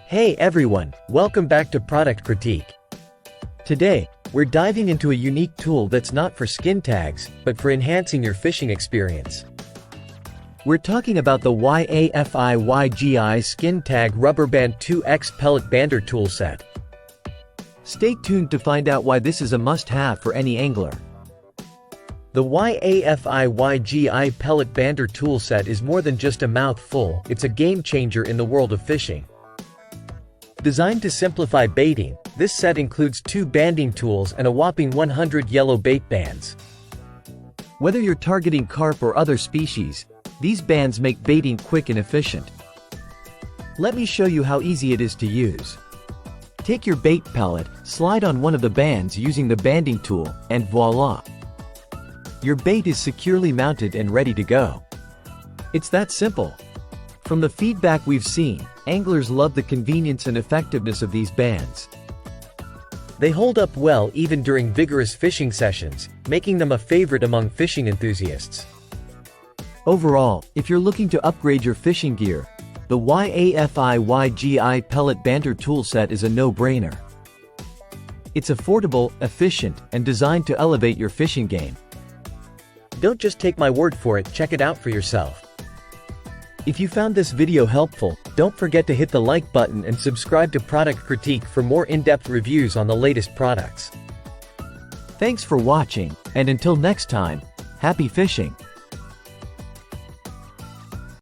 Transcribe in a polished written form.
Hey everyone, welcome back to Product Critique. Today, we're diving into a unique tool that's not for skin tags, but for enhancing your fishing experience. We're talking about the YAFIYGI Skin Tag Rubber Band 2X Pellet Bander Toolset. Stay tuned to find out why this is a must-have for any angler. The YAFIYGI Pellet Bander Toolset is more than just a mouthful, it's a game-changer in the world of fishing. Designed to simplify baiting, this set includes 2 banding tools and a whopping 100 yellow bait bands. Whether you're targeting carp or other species, these bands make baiting quick and efficient. Let me show you how easy it is to use. Take your bait pellet, slide on one of the bands using the banding tool, and voila! Your bait is securely mounted and ready to go. It's that simple. From the feedback we've seen, anglers love the convenience and effectiveness of these bands. They hold up well even during vigorous fishing sessions, making them a favorite among fishing enthusiasts. Overall, if you're looking to upgrade your fishing gear, the YAFIYGI Pellet Bander Toolset is a no-brainer. It's affordable, efficient, and designed to elevate your fishing game. Don't just take my word for it, check it out for yourself. If you found this video helpful, don't forget to hit the like button and subscribe to Product Critique for more in-depth reviews on the latest products. Thanks for watching, and until next time, happy fishing!